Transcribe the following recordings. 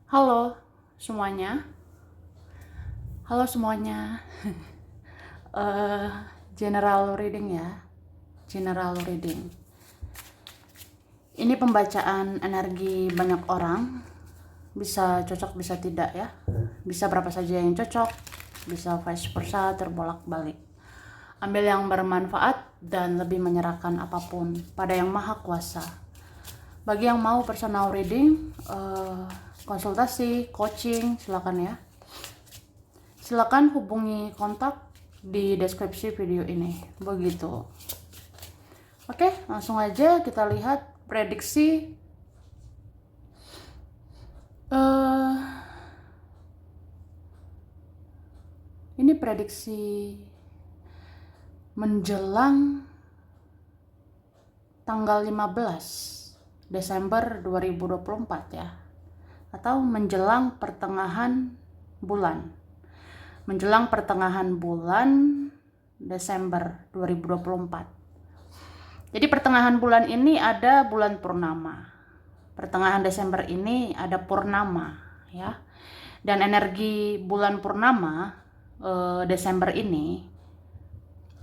Halo semuanya, halo semuanya. Eh, General reading ya, general reading. Ini pembacaan energi banyak orang, bisa cocok bisa tidak ya, bisa berapa saja yang cocok, bisa vice versa, terbolak-balik. Ambil yang bermanfaat dan lebih menyerahkan apapun pada yang maha kuasa. Bagi yang mau personal reading, konsultasi, coaching, silakan ya. Silakan hubungi kontak di deskripsi video ini. Begitu. Oke, langsung aja kita lihat prediksi. Ini prediksi menjelang tanggal 15 Desember 2024 ya. Atau menjelang pertengahan bulan. Menjelang pertengahan bulan Desember 2024. Jadi pertengahan bulan ini ada bulan purnama. Pertengahan Desember ini ada purnama ya. Dan energi bulan purnama Desember ini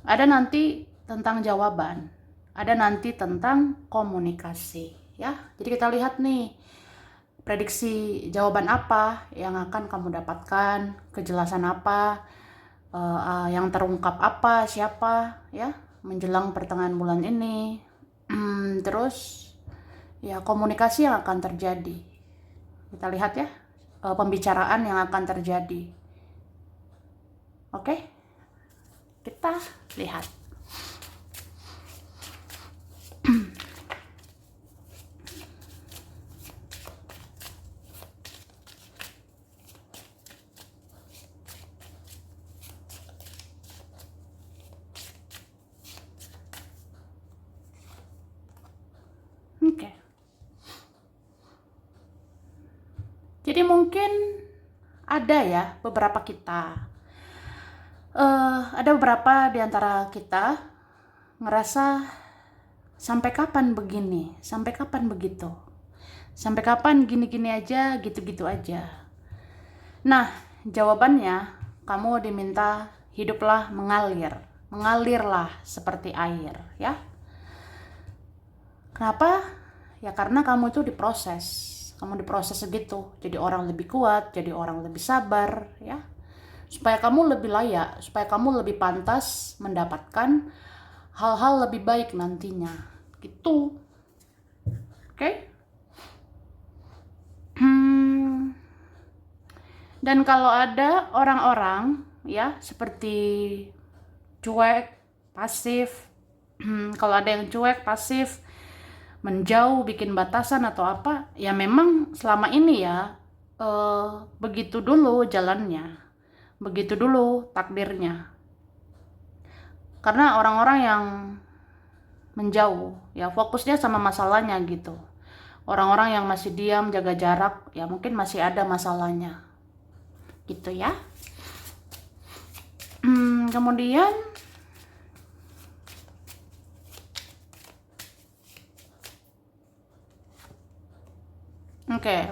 ada nanti tentang jawaban. Ada nanti tentang komunikasi ya. Jadi kita lihat nih prediksi jawaban apa yang akan kamu dapatkan, kejelasan apa, yang terungkap apa, siapa ya menjelang pertengahan bulan ini. Terus ya komunikasi yang akan terjadi. Kita lihat ya pembicaraan yang akan terjadi. Oke, kita lihat. Oke. Jadi mungkin ada ya beberapa kita. Ada beberapa di antara kita ngerasa sampai kapan begini, sampai kapan begitu, sampai kapan gini-gini aja, gitu-gitu aja. Nah, jawabannya kamu diminta hiduplah mengalir, mengalirlah seperti air ya. Kenapa? Ya karena kamu itu diproses. Kamu diproses segitu. Jadi orang lebih kuat, jadi orang lebih sabar ya. Supaya kamu lebih layak, supaya kamu lebih pantas mendapatkan hal-hal lebih baik nantinya. Gitu. Oke? Dan kalau ada orang-orang ya seperti cuek, pasif, kalau ada yang cuek, pasif, menjauh, bikin batasan atau apa, ya memang selama ini ya begitu dulu jalannya, begitu dulu takdirnya. Karena orang-orang yang menjauh, ya fokusnya sama masalahnya gitu. Orang-orang yang masih diam, jaga jarak, ya mungkin masih ada masalahnya, gitu ya. Kemudian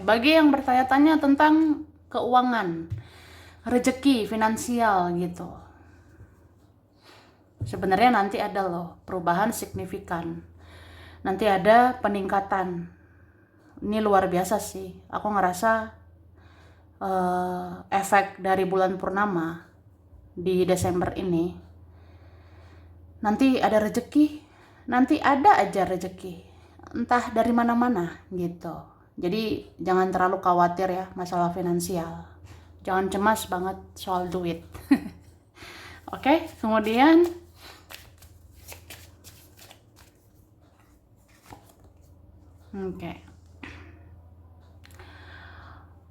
bagi yang bertanya-tanya tentang keuangan, rezeki, finansial gitu. Sebenarnya nanti ada loh perubahan signifikan. Nanti ada peningkatan. Ini luar biasa sih. Aku ngerasa efek dari bulan purnama di Desember ini. Nanti ada rezeki, nanti ada aja rezeki. Entah dari mana-mana gitu. Jadi jangan terlalu khawatir ya masalah finansial. Jangan cemas banget soal duit. Oke, kemudian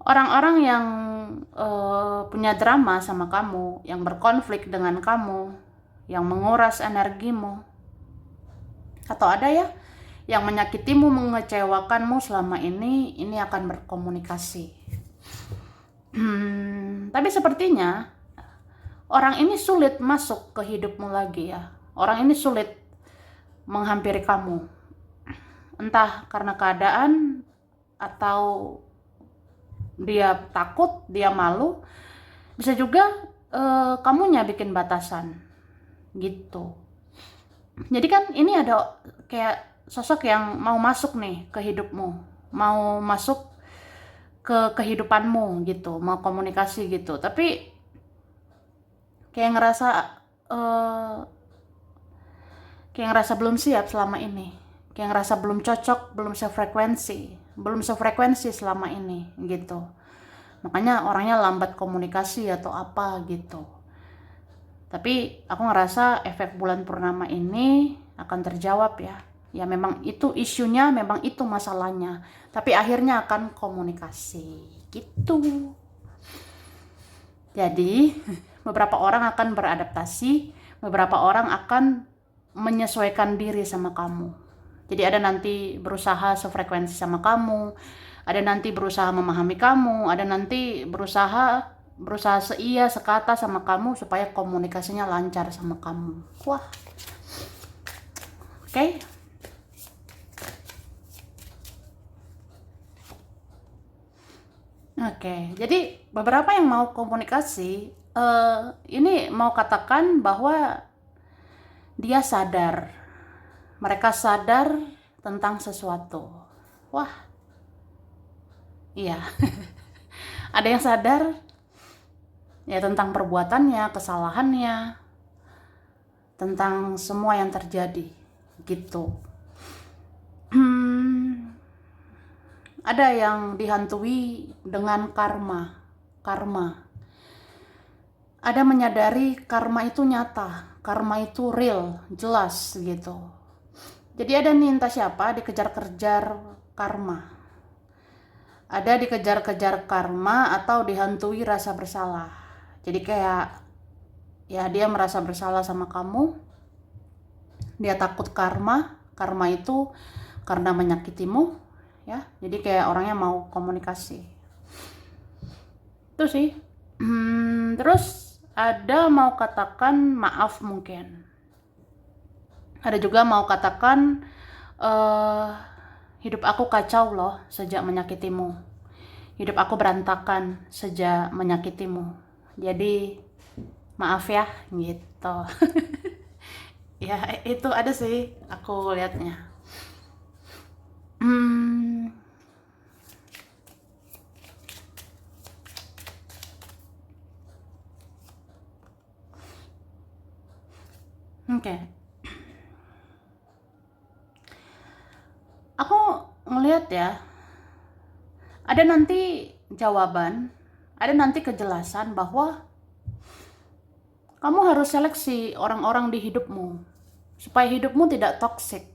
orang-orang yang punya drama sama kamu, yang berkonflik dengan kamu, yang menguras energimu, atau ada ya yang menyakitimu, mengecewakanmu selama ini akan berkomunikasi. Tapi sepertinya orang ini sulit masuk ke hidupmu lagi ya. Orang ini sulit menghampiri kamu. Entah karena keadaan atau dia takut, dia malu. Bisa juga kamunya bikin batasan gitu. Jadi kan ini ada kayak sosok yang mau masuk nih ke hidupmu, mau masuk ke kehidupanmu gitu, mau komunikasi gitu. Tapi kayak ngerasa eh, kayak ngerasa belum siap selama ini, kayak ngerasa belum cocok, belum sefrekuensi selama ini gitu. Makanya orangnya lambat komunikasi atau apa gitu. Tapi aku ngerasa efek bulan purnama ini akan terjawab ya. Ya memang itu isunya, memang itu masalahnya. Tapi akhirnya akan komunikasi gitu. Jadi beberapa orang akan beradaptasi, beberapa orang akan menyesuaikan diri sama kamu. Jadi ada nanti berusaha sefrekuensi sama kamu, ada nanti berusaha memahami kamu, ada nanti berusaha seia sekata sama kamu supaya komunikasinya lancar sama kamu. Wah, oke. Oke, jadi beberapa yang mau komunikasi, ini mau katakan bahwa dia sadar, mereka sadar tentang sesuatu. Wah, iya. Ada yang sadar ya tentang perbuatannya, kesalahannya, tentang semua yang terjadi gitu. Ada yang dihantui dengan karma. Ada menyadari karma itu nyata, karma itu real, jelas gitu. Jadi ada nih entah siapa dikejar-kejar karma. Ada dikejar-kejar karma atau dihantui rasa bersalah. Jadi kayak ya dia merasa bersalah sama kamu. Dia takut karma itu karena menyakitimu ya. Jadi kayak orangnya mau komunikasi. Itu sih. Terus ada mau katakan maaf mungkin. Ada juga mau katakan hidup aku kacau loh sejak menyakitimu. Hidup aku berantakan sejak menyakitimu. Jadi maaf ya gitu. Ya itu ada sih aku lihatnya. Oke. Aku ngelihat ya, ada nanti jawaban, ada nanti kejelasan bahwa kamu harus seleksi orang-orang di hidupmu supaya hidupmu tidak toksik,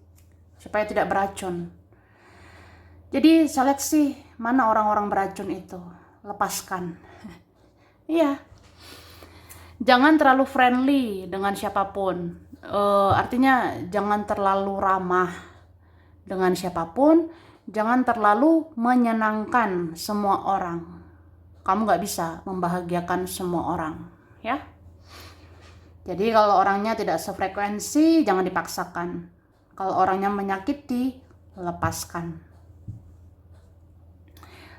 supaya tidak beracun. Jadi seleksi mana orang-orang beracun itu, lepaskan. Iya. Jangan terlalu friendly dengan siapapun. Artinya jangan terlalu ramah dengan siapapun, jangan terlalu menyenangkan semua orang. Kamu nggak bisa membahagiakan semua orang, ya. Jadi kalau orangnya tidak sefrekuensi, jangan dipaksakan. Kalau orangnya menyakiti, lepaskan.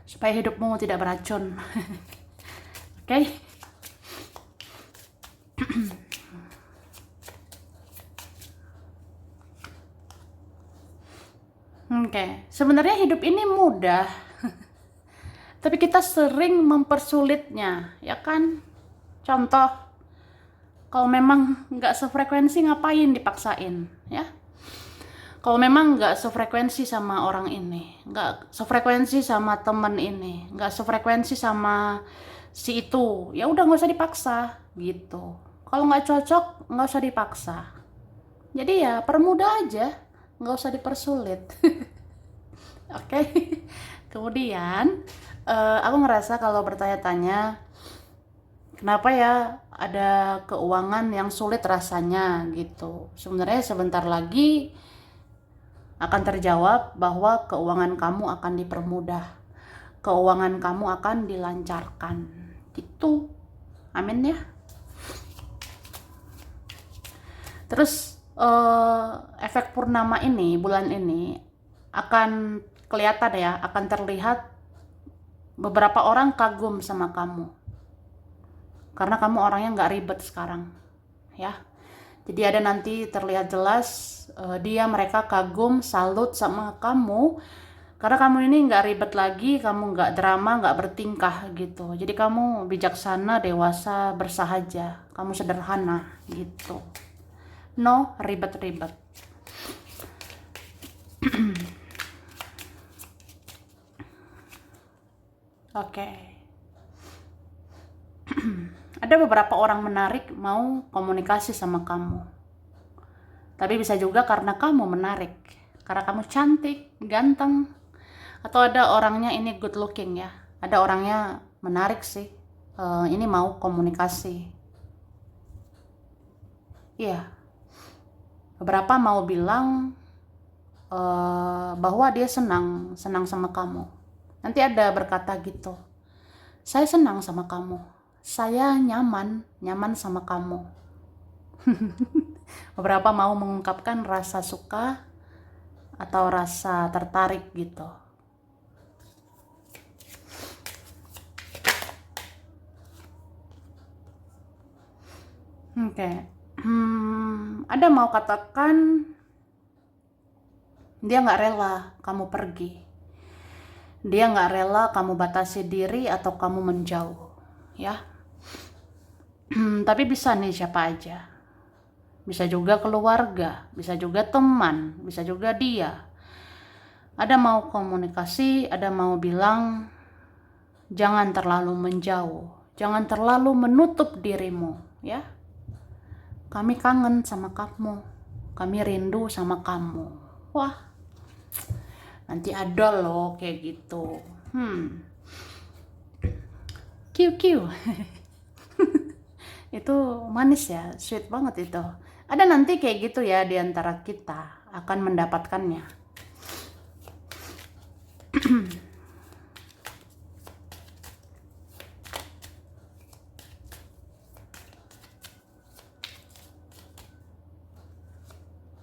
Supaya hidupmu tidak beracun. Oke? Oke, sebenarnya hidup ini mudah. Tapi kita sering mempersulitnya, ya kan? Contoh, kalau memang nggak sefrekuensi ngapain dipaksain, ya? Kalau memang nggak sefrekuensi sama orang ini, nggak sefrekuensi sama temen ini, nggak sefrekuensi sama si itu, ya udah nggak usah dipaksa, gitu. Kalau nggak cocok, nggak usah dipaksa. Jadi ya permudah aja, nggak usah dipersulit. Oke. Kemudian aku ngerasa kalau bertanya-tanya kenapa ya ada keuangan yang sulit rasanya gitu. Sebenarnya sebentar lagi akan terjawab bahwa keuangan kamu akan dipermudah. Keuangan kamu akan dilancarkan. Gitu. Amin ya. Terus efek purnama ini, bulan ini akan kelihatan ya, akan terlihat beberapa orang kagum sama kamu. Karena kamu orangnya nggak ribet sekarang. Ya. Jadi ada nanti terlihat jelas mereka kagum, salut sama kamu. Karena kamu ini nggak ribet lagi, kamu nggak drama, nggak bertingkah gitu. Jadi kamu bijaksana, dewasa, bersahaja. Kamu sederhana gitu. No ribet-ribet. Oke. Ada beberapa orang menarik mau komunikasi sama kamu. Tapi bisa juga karena kamu menarik. Karena kamu cantik, ganteng. Atau ada orangnya ini good looking ya. Ada orangnya menarik sih. Ini mau komunikasi. Iya. Beberapa mau bilang bahwa dia senang sama kamu. Nanti ada berkata gitu, saya senang sama kamu, saya nyaman sama kamu. Beberapa mau mengungkapkan rasa suka atau rasa tertarik gitu. Oke. Ada mau katakan dia nggak rela kamu pergi. Dia nggak rela kamu batasi diri atau kamu menjauh. Ya. Tapi bisa nih siapa aja. Bisa juga keluarga, bisa juga teman, bisa juga dia. Ada mau komunikasi, ada mau bilang jangan terlalu menjauh, jangan terlalu menutup dirimu, ya. Kami kangen sama kamu, kami rindu sama kamu. Wah, nanti ada loh kayak gitu. Kiu. Itu manis ya, sweet banget itu. Ada nanti kayak gitu ya di antara kita akan mendapatkannya.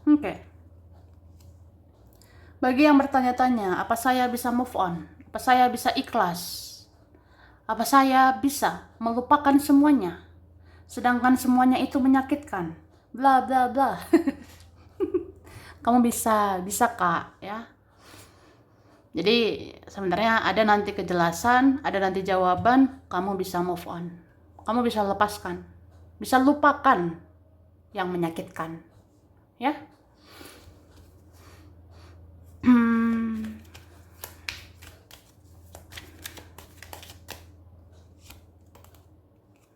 Oke. Bagi yang bertanya-tanya, apa saya bisa move on? Apa saya bisa ikhlas? Apa saya bisa melupakan semuanya? Sedangkan semuanya itu menyakitkan. Bla bla bla. Kamu bisa Kak, ya. Jadi sebenarnya ada nanti kejelasan, ada nanti jawaban, kamu bisa move on. Kamu bisa lepaskan. Bisa lupakan yang menyakitkan. Ya.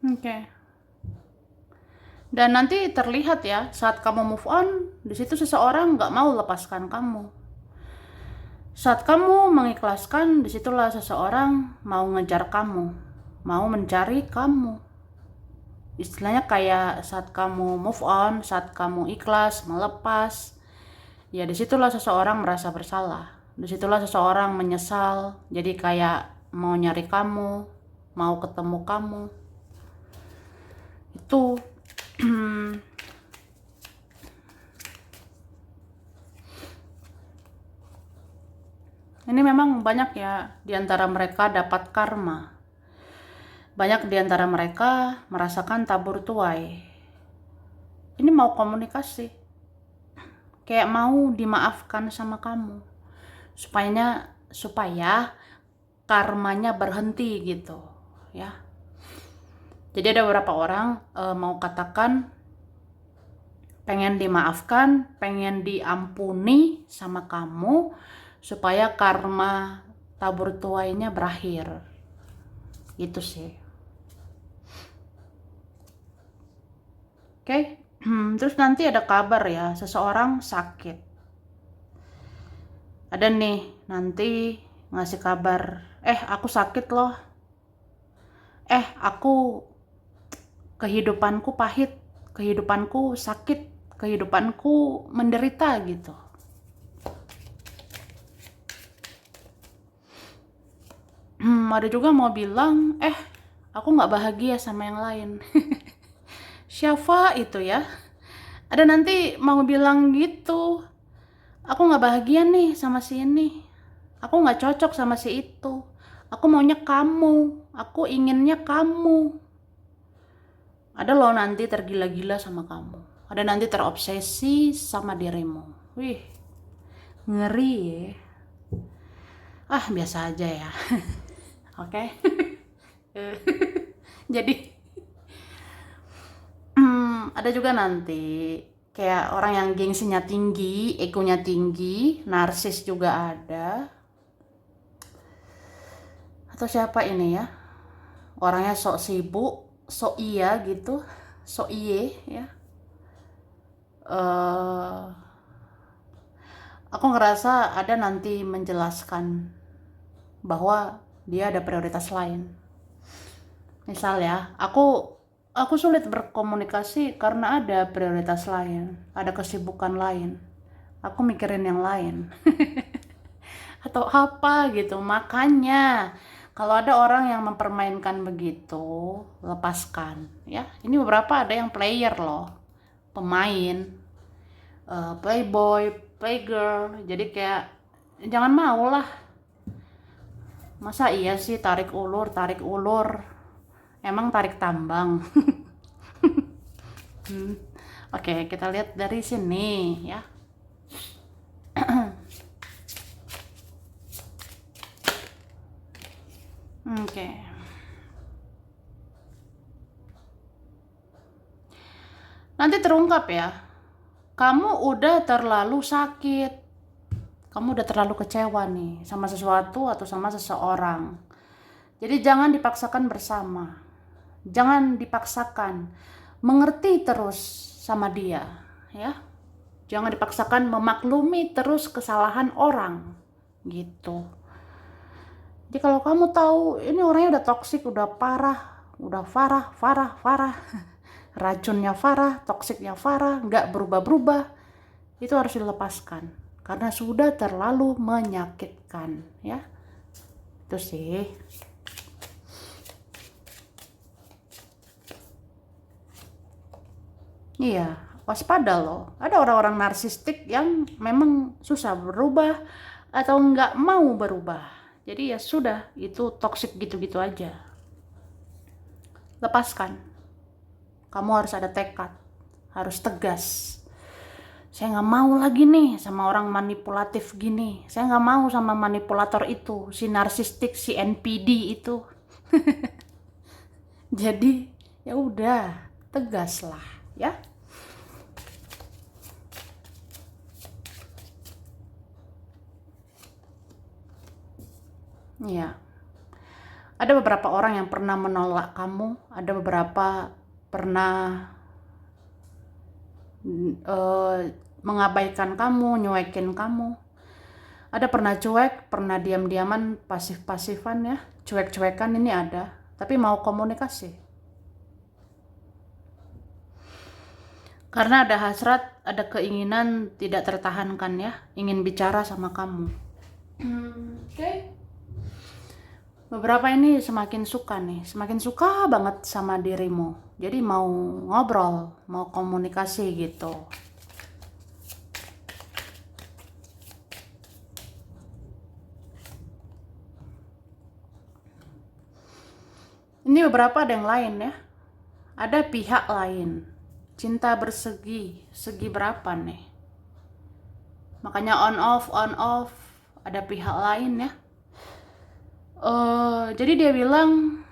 Oke. Dan nanti terlihat ya, saat kamu move on, di situ seseorang nggak mau lepaskan kamu. Saat kamu mengikhlaskan, disitulah seseorang mau ngejar kamu, mau mencari kamu. Istilahnya kayak saat kamu move on, saat kamu ikhlas, melepas, ya disitulah seseorang merasa bersalah. Disitulah seseorang menyesal, jadi kayak mau nyari kamu, mau ketemu kamu. Itu ini memang banyak ya di antara mereka dapat karma. Banyak di antara mereka merasakan tabur tuai. Ini mau komunikasi. Kayak mau dimaafkan sama kamu. Supaya karmanya berhenti gitu, ya. Jadi ada beberapa orang mau katakan pengen dimaafkan, pengen diampuni sama kamu supaya karma tabur tuainya berakhir. Gitu sih. Oke. Terus nanti ada kabar ya, seseorang sakit. Ada nih nanti ngasih kabar, aku sakit loh. Aku kehidupanku pahit, kehidupanku sakit, kehidupanku menderita gitu. Ada juga mau bilang, aku nggak bahagia sama yang lain. Siapa itu ya? Ada nanti mau bilang gitu, aku nggak bahagia nih sama si ini, aku nggak cocok sama si itu, Aku maunya kamu, aku inginnya kamu. Ada loh nanti tergila-gila sama kamu. Ada nanti terobsesi sama dirimu. Wih, ngeri ya. Ah, biasa aja ya. Oke. Jadi, ada juga nanti kayak orang yang gengsinya tinggi, egonya tinggi, narsis juga ada. Atau siapa ini ya? Orangnya sok sibuk, sok iya gitu, sok iye ya. eh aku ngerasa ada nanti menjelaskan bahwa dia ada prioritas lain. Misal ya, aku sulit berkomunikasi karena ada prioritas lain, ada kesibukan lain. Aku mikirin yang lain. Atau apa gitu. Makanya kalau ada orang yang mempermainkan begitu, lepaskan ya. Ini beberapa ada yang player loh, pemain, playboy, playgirl. Jadi kayak jangan mau lah. Masa iya sih tarik ulur, emang tarik tambang. Oke, kita lihat dari sini ya. Oke. Nanti terungkap ya. Kamu udah terlalu sakit. Kamu udah terlalu kecewa nih sama sesuatu atau sama seseorang. Jadi jangan dipaksakan bersama. Jangan dipaksakan mengerti terus sama dia, ya. Jangan dipaksakan memaklumi terus kesalahan orang, gitu. Jadi kalau kamu tahu ini orangnya udah toksik, udah parah, udah farah, racunnya farah, toksiknya farah, nggak berubah-berubah, itu harus dilepaskan karena sudah terlalu menyakitkan, ya. Itu sih. Iya, waspada loh. Ada orang-orang narsistik yang memang susah berubah atau nggak mau berubah. Jadi ya sudah, itu toksik gitu-gitu aja. Lepaskan. Kamu harus ada tekad, harus tegas. Saya nggak mau lagi nih sama orang manipulatif gini. Saya nggak mau sama manipulator itu, si narsistik, si NPD itu. Jadi ya udah, tegaslah, ya. Iya. Ada beberapa orang yang pernah menolak kamu, ada beberapa pernah eh, mengabaikan kamu, nyuekin kamu. Ada pernah cuek, pernah diam-diaman, pasif-pasifan ya, cuek-cuekan ini ada, tapi mau komunikasi. Karena ada hasrat, ada keinginan tidak tertahankan ya, ingin bicara sama kamu. Oke. Beberapa ini semakin suka nih, semakin suka banget sama dirimu. Jadi mau ngobrol, mau komunikasi gitu. Ini beberapa ada yang lain ya. Ada pihak lain. Cinta bersegi, segi berapa nih? Makanya on off, ada pihak lain ya. Jadi dia bilang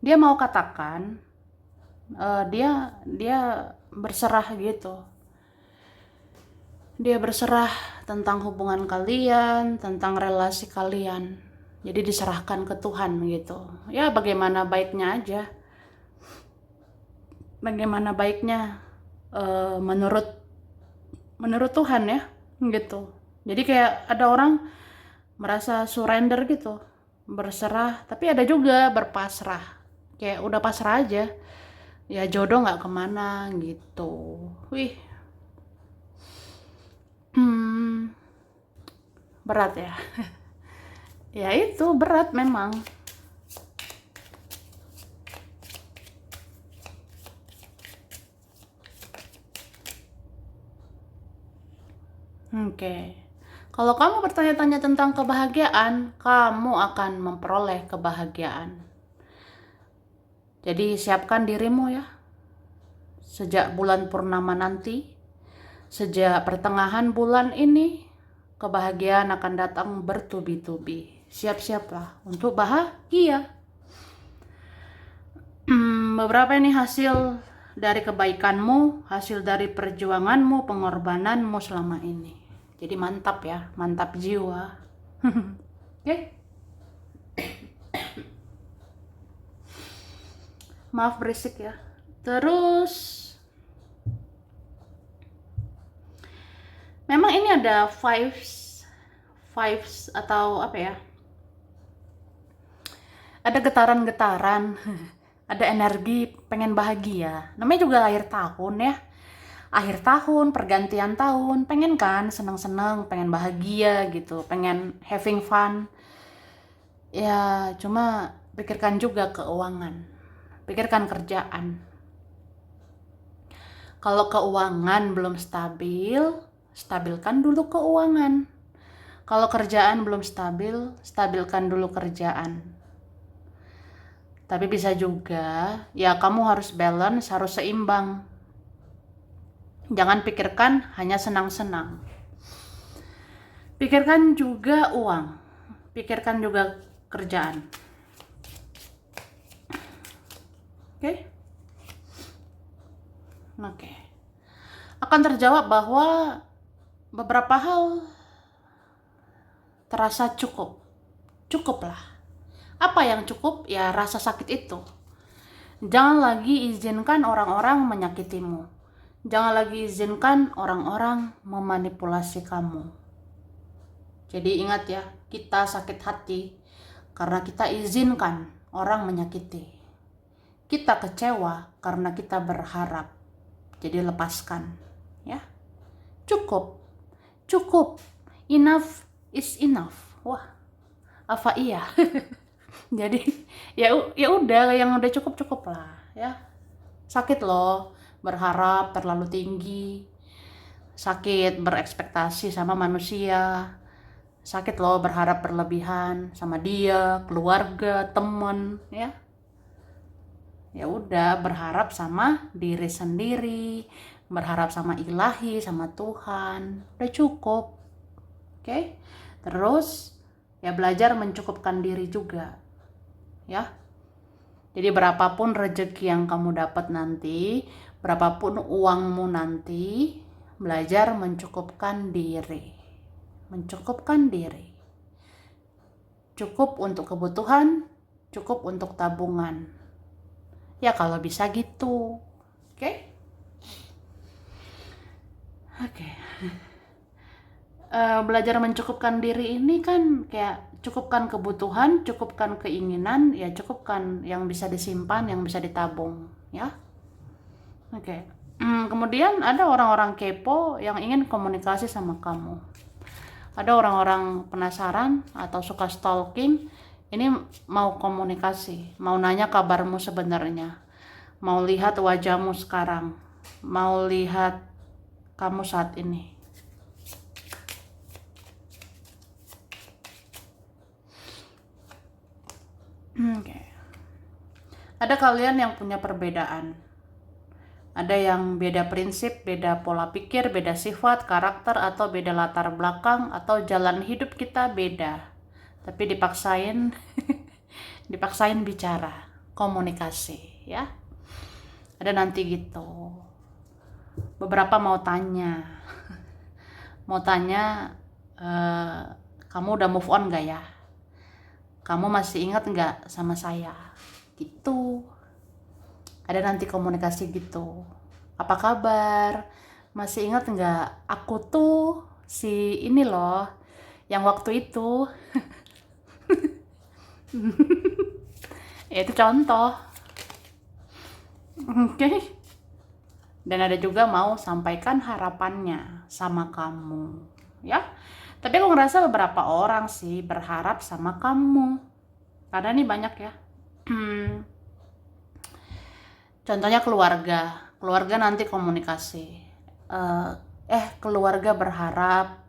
dia mau katakan dia berserah gitu. Dia berserah tentang hubungan kalian, tentang relasi kalian. Jadi diserahkan ke Tuhan gitu. Ya bagaimana baiknya aja. Bagaimana baiknya menurut Tuhan ya gitu. Jadi kayak ada orang merasa surrender gitu, berserah, tapi ada juga berpasrah, kayak udah pasrah aja, ya jodoh nggak kemana gitu. Wih, berat ya. Ya itu berat memang. Oke. Kalau kamu bertanya-tanya tentang kebahagiaan, kamu akan memperoleh kebahagiaan. Jadi siapkan dirimu ya. Sejak bulan purnama nanti, sejak pertengahan bulan ini, kebahagiaan akan datang bertubi-tubi. Siap-siaplah untuk bahagia. Beberapa ini hasil dari kebaikanmu, hasil dari perjuanganmu, pengorbananmu selama ini. Jadi mantap ya, mantap jiwa. Oke? Maaf berisik ya. Terus memang ini ada vibes atau apa ya? Ada getaran-getaran, ada energi pengen bahagia. Namanya juga akhir tahun ya. Akhir tahun, pergantian tahun, pengen kan seneng-seneng, pengen bahagia gitu, pengen having fun. Ya, cuma pikirkan juga keuangan. Pikirkan kerjaan. Kalau keuangan belum stabil, stabilkan dulu keuangan. Kalau kerjaan belum stabil, stabilkan dulu kerjaan. Tapi bisa juga, ya kamu harus balance, harus seimbang. Jangan pikirkan hanya senang-senang. Pikirkan juga uang. Pikirkan juga kerjaan. Oke? Oke. Akan terjawab bahwa beberapa hal terasa cukup. Cukuplah. Apa yang cukup? Ya rasa sakit itu. Jangan lagi izinkan orang-orang menyakitimu. Jangan lagi izinkan orang-orang memanipulasi kamu. Jadi ingat ya, kita sakit hati karena kita izinkan orang menyakiti. Kita kecewa karena kita berharap. Jadi lepaskan, ya. Cukup. Cukup. Enough is enough. Wah, apa iya? Jadi ya udah, yang udah cukup lah, ya. Sakit loh berharap terlalu tinggi, sakit berekspektasi sama manusia, sakit loh berharap berlebihan sama dia, keluarga, temen, ya. Ya udah, berharap sama diri sendiri, berharap sama ilahi, sama Tuhan, udah cukup. Oke? Terus ya belajar mencukupkan diri juga, ya. Jadi berapapun rezeki yang kamu dapat nanti, berapapun uangmu nanti, belajar mencukupkan diri. Mencukupkan diri. Cukup untuk kebutuhan, cukup untuk tabungan. Ya kalau bisa gitu. Oke? Oke. Belajar mencukupkan diri ini kan kayak cukupkan kebutuhan, cukupkan keinginan, ya cukupkan yang bisa disimpan, yang bisa ditabung, ya. Oke. Kemudian ada orang-orang kepo yang ingin komunikasi sama kamu. Ada orang-orang penasaran atau suka stalking, ini mau komunikasi, mau nanya kabarmu sebenarnya, mau lihat wajahmu sekarang, mau lihat kamu saat ini. Oke. Ada kalian yang punya perbedaan. Ada yang beda prinsip, beda pola pikir, beda sifat, karakter, atau beda latar belakang, atau jalan hidup kita beda. Tapi dipaksain, dipaksain bicara, komunikasi, ya. Ada nanti gitu. Beberapa mau tanya, kamu udah move on gak ya? Kamu masih ingat gak sama saya? Gitu. Ada nanti komunikasi gitu. Apa kabar? Masih ingat nggak? Aku tuh si ini loh, yang waktu itu. Ya, itu contoh. Oke. Dan ada juga mau sampaikan harapannya sama kamu, ya. Tapi aku ngerasa beberapa orang sih berharap sama kamu. Karena ini banyak ya. Contohnya keluarga nanti komunikasi. Keluarga berharap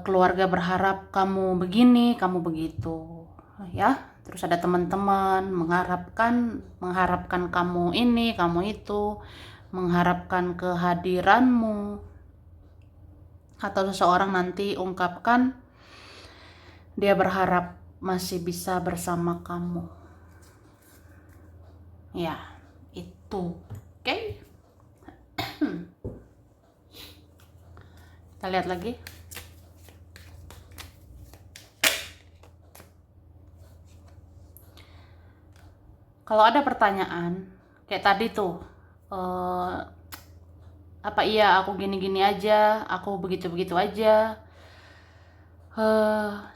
keluarga berharap kamu begini, kamu begitu, ya. Terus ada teman-teman mengharapkan kamu ini, kamu itu, mengharapkan kehadiranmu, atau seseorang nanti ungkapkan dia berharap masih bisa bersama kamu. Ya, itu. Oke. Kita lihat lagi. Kalau ada pertanyaan kayak tadi tuh, apa iya aku gini-gini aja, aku begitu-begitu aja.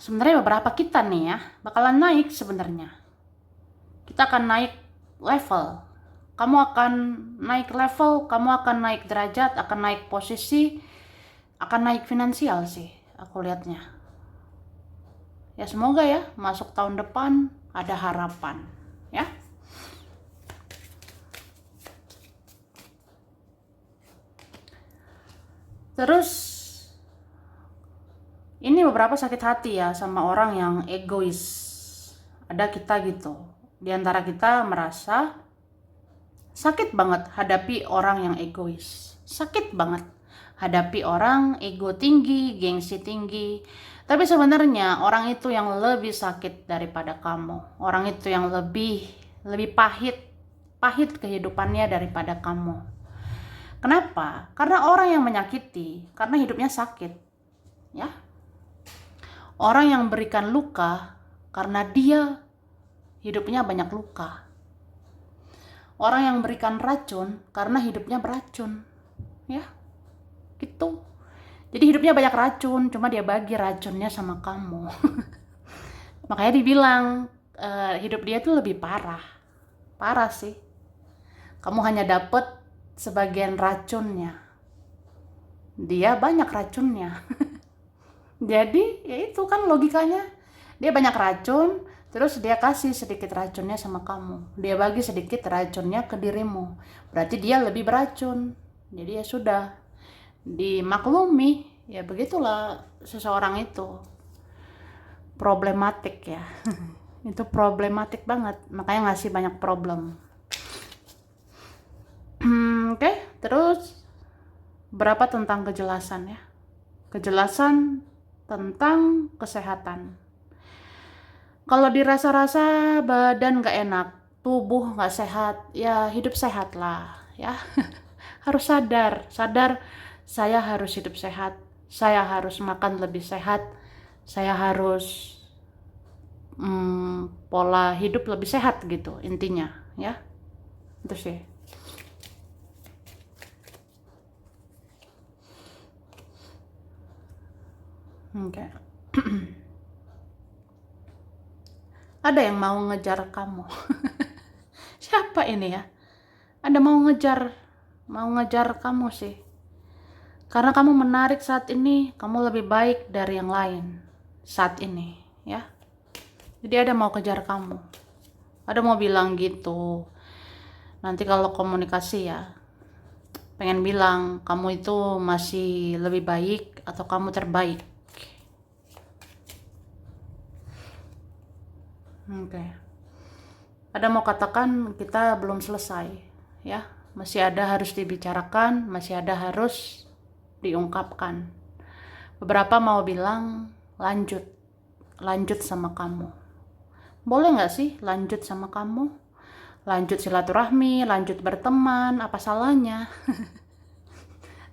Sebenarnya beberapa kita nih ya bakalan naik sebenarnya. Kita akan naik level. Kamu akan naik level, kamu akan naik derajat, akan naik posisi, akan naik finansial sih aku lihatnya. Ya semoga ya masuk tahun depan ada harapan ya. Terus ini beberapa sakit hati ya sama orang yang egois. Ada kita gitu. Di antara kita merasa sakit banget hadapi orang yang egois. Sakit banget hadapi orang ego tinggi, gengsi tinggi. Tapi sebenarnya orang itu yang lebih sakit daripada kamu. Orang itu yang lebih pahit kehidupannya daripada kamu. Kenapa? Karena orang yang menyakiti, karena hidupnya sakit. Ya. Orang yang berikan luka karena dia hidupnya banyak luka. Orang yang berikan racun karena hidupnya beracun. Ya. Gitu. Jadi hidupnya banyak racun, cuma dia bagi racunnya sama kamu. Makanya dibilang hidup dia tuh lebih parah. Parah sih. Kamu hanya dapet sebagian racunnya. Dia banyak racunnya. Jadi ya itu kan logikanya. Dia banyak racun, terus dia kasih sedikit racunnya sama kamu. Dia bagi sedikit racunnya ke dirimu. Berarti dia lebih beracun. Jadi ya sudah, dimaklumi. Ya begitulah seseorang itu. Problematik ya. Itu problematik banget. Makanya ngasih banyak problem. Oke, terus berapa tentang kejelasan ya? Kejelasan tentang kesehatan. Kalau dirasa-rasa badan gak enak, tubuh gak sehat, ya hidup sehat lah ya. Harus sadar saya harus hidup sehat, saya harus makan lebih sehat, saya harus pola hidup lebih sehat gitu intinya ya. Itu sih. Oke. Ada yang mau ngejar kamu. Siapa ini ya? Ada mau ngejar kamu sih. Karena kamu menarik saat ini, kamu lebih baik dari yang lain saat ini, ya. Jadi ada mau kejar kamu. Ada mau bilang gitu. Nanti kalau komunikasi ya, pengen bilang kamu itu masih lebih baik atau kamu terbaik. Oke. Ada mau katakan kita belum selesai, ya. Masih ada harus dibicarakan, masih ada harus diungkapkan. Beberapa mau bilang lanjut sama kamu. Boleh nggak sih lanjut sama kamu? Lanjut silaturahmi, lanjut berteman, apa salahnya?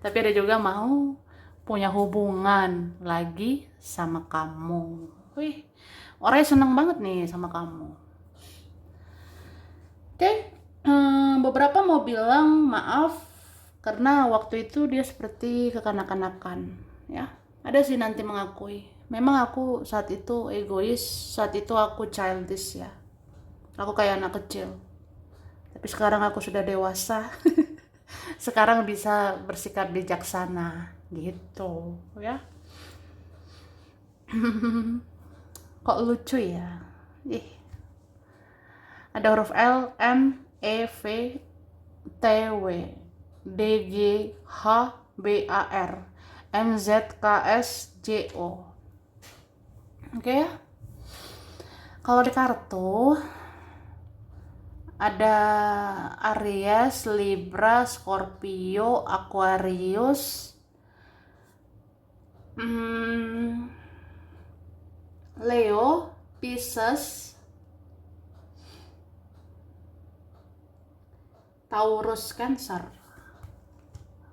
Tapi ada juga mau punya hubungan lagi sama kamu. Wih, orangnya seneng banget nih sama kamu. Oke, beberapa mau bilang maaf karena waktu itu dia seperti kekanak-kanakan, ya. Ada sih nanti mengakui, memang aku saat itu egois, saat itu aku childish ya. Aku kayak anak kecil. Tapi sekarang aku sudah dewasa. Sekarang bisa bersikap bijaksana gitu, ya. Kok lucu ya? Ih. Ada huruf L, M, E, V, T, W, D, G, H, B, A, R, MZKSJO. Oke ya. Kalau di kartu ada Aries, Libra, Scorpio, Aquarius, Leo, Pisces, Taurus, Cancer.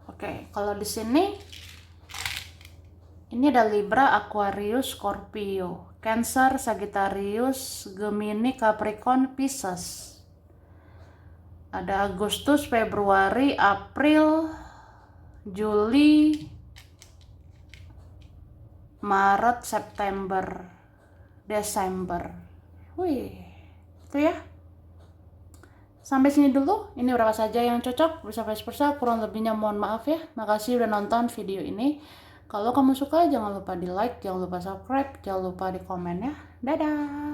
Oke, kalau di sini ini ada Libra, Aquarius, Scorpio, Cancer, Sagittarius, Gemini, Capricorn, Pisces. Ada Agustus, Februari, April, Juli, Maret, September, Desember. Wih, itu ya. Sampai sini dulu. Ini berapa saja yang cocok, bisa vice versa. Kurang lebihnya mohon maaf ya. Makasih udah nonton video ini. Kalau kamu suka, jangan lupa di like, jangan lupa subscribe, jangan lupa di komen ya. Dadah.